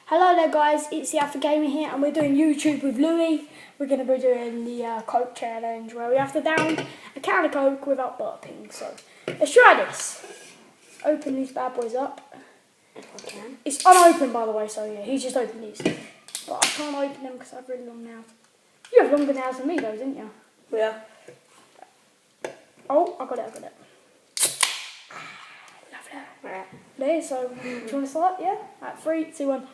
Hello there guys, it's the Alpha Gamer here and we're doing YouTube with Louis. We're going to be doing the Coke challenge where we have to down a can of Coke without burping. So let's try this. Open these bad boys up. Okay. It's unopened by the way, so yeah, he's just opened these. But I can't open them because I have really long nails. You have longer nails than me though, didn't you? Yeah. Oh, I got it. Lovely. Right. There, so do you want to start? Yeah? Right, 3, 2, 1.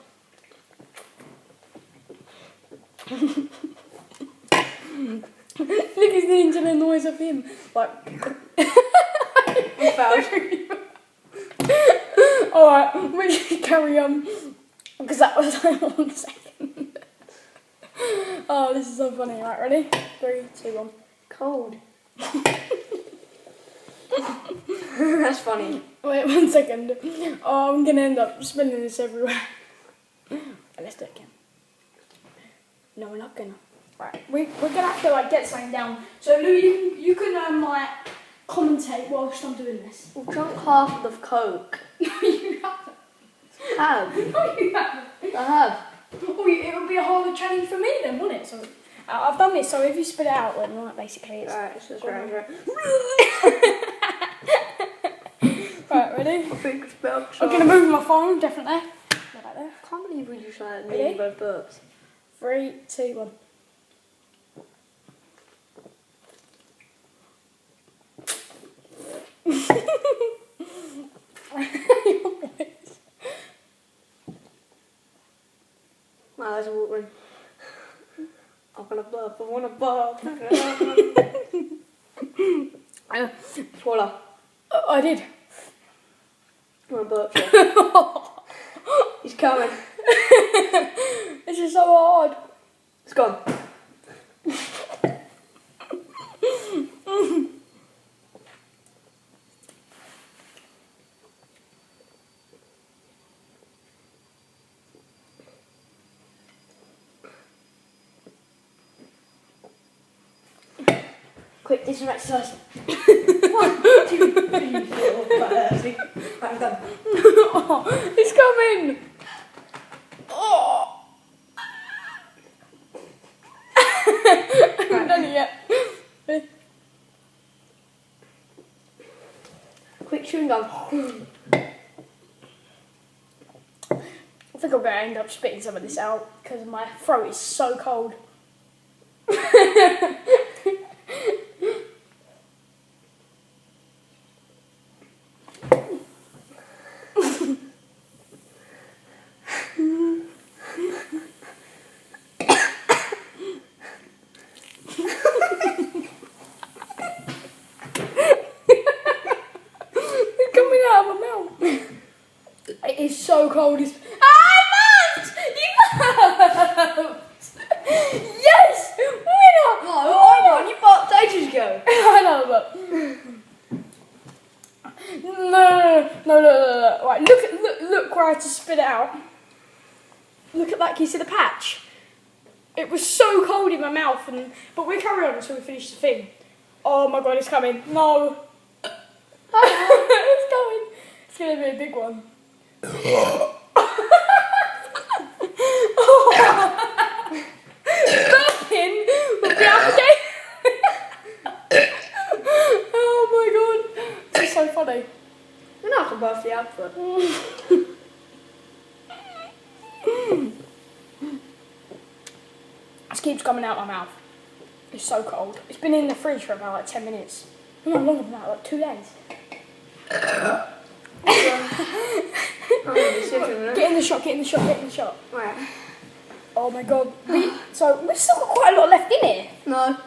Look, he's doing the noise of him. Like, alright, we should carry on. Because that was like 1 second. Oh, this is so funny. Right, ready? 3, 2, 1. Cold. That's funny. Wait 1 second. Oh, I'm going to end up spilling this everywhere. Let's do it again. No, we're not gonna. Right, we're gonna have to like get something down. So Lou, you can like commentate whilst I'm doing this. We'll drunk half of Coke. No, you haven't. Have. No, you haven't. I have. Oh, it would be a harder challenge for me then, wouldn't it? So I've done this. So if you spit it out, then like basically it's. Right, it's just right. Right, ready? I think it's spelled. I'm gonna move my phone definitely. Like there. I can't believe we just like Ready? nearly both burps. 3, 2, 1. My eyes are watering. I'm gonna burp. I wanna burp. Swallow. I did. I wanna burp. He's coming. This is so hard. It's gone. Quick, this is an exercise. 1, 2, 3, 4, 5, 6. Right, I'm done. Oh, it's coming. Oh. I haven't done it yet. Quick chewing gum. I think I'm going to end up spitting some of this out because my throat is so cold. It is so cold. It's... I burped! You burped! Yes! Winner! No, I won. You burped ages ago. I know, but... No. Right, look where I had to spit it out. Look at that. Can you see the patch? It was so cold in my mouth, but we'll carry on until we finish the thing. Oh my god, it's coming. No. It's coming. It's going to be a big one. Burping will be Alpha Gamer. Oh my god, this is so funny. We're not going to burp the output. This keeps coming out my mouth. It's so cold. It's been in the fridge for about like 10 minutes. No, longer than that, like 2 days. Get in the shot. Right. Oh my god. We've still got quite a lot left in it. No.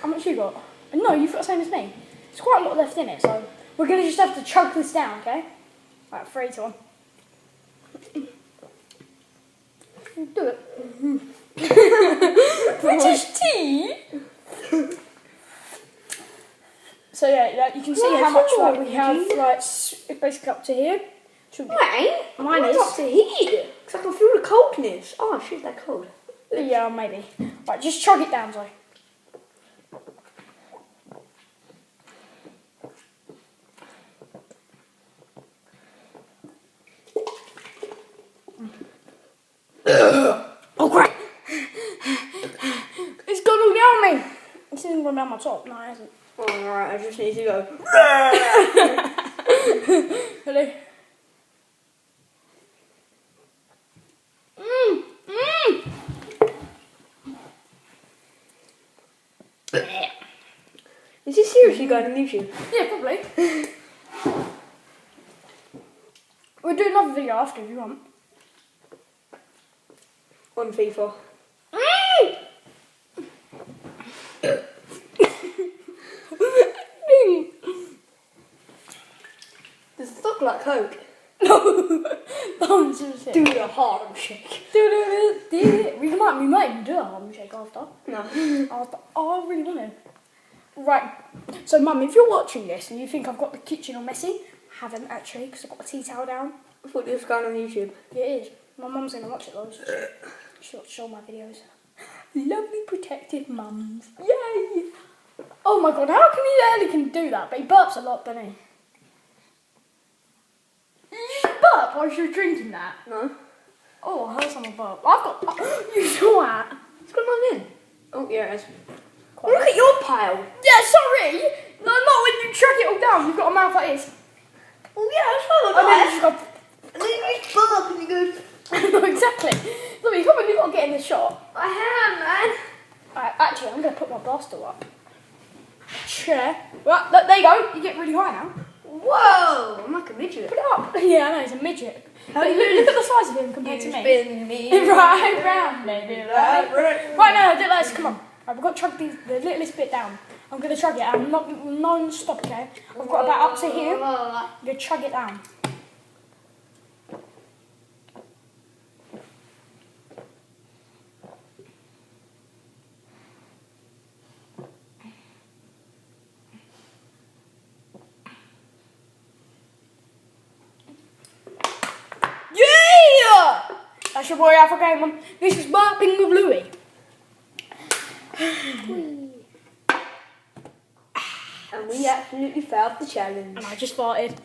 How much you got? No, you've got the same as me. There's quite a lot left in it, so we're going to just have to chug this down, okay? Right, 3, 2, 1. Do it. British tea? So yeah, you can see how much like we have. Like it's basically up to here. Wait, mine is up to here. Because I can feel the coldness. Oh shit, they're cold. Yeah, maybe. Right, just chug it down, Zoe. gone down my top. No, it hasn't. Oh, alright, I just need to go. Ready? Is this seriously going on YouTube? Yeah, probably. We'll do another video after if you want. On FIFA. Does it look like Coke? No, seriously. Do the Harlem Shake. We might even do a Harlem Shake after. No. After. Oh, I really want to. Right. So, Mum, if you're watching this and you think I've got the kitchen all messy, I haven't actually, because I've got a tea towel down. I thought this was going on YouTube. Yeah, it is. My mum's going to watch it though. So she'll show my videos. Lovely protective mums. Yay! Oh my god, how come he can do that? But he burps a lot, doesn't he? Did you just burp while you were drinking that? No. Oh, I heard someone burp. I've got... you saw that? What's going on in? Oh, yeah, it is. Quite Look at your pile. Yeah, sorry! No, not when you chuck it all down. You've got a mouth like this. Oh, yeah, that's what And then you just go... And then you just burp and you go... No, exactly. Look, you've probably got to get in the shot. I have, man. Right, actually, I'm going to put my blaster up. Chair. Well, look, there you go. You get really high now. Whoa, I'm like a midget. Put it up. Yeah, I know, he's a midget. How Look, do you look at the size of him compared to me. spin me Right round, baby. Right now, do this. Come on. Right, we've got to chug the littlest bit down. I'm going to chug it out. I'm not non-stop, okay? I've got about up to here. I'm going to chug it down. Yeah! That's your boy Alpha Gamer. This is Burping with Louis. And we absolutely failed the challenge. And I just farted.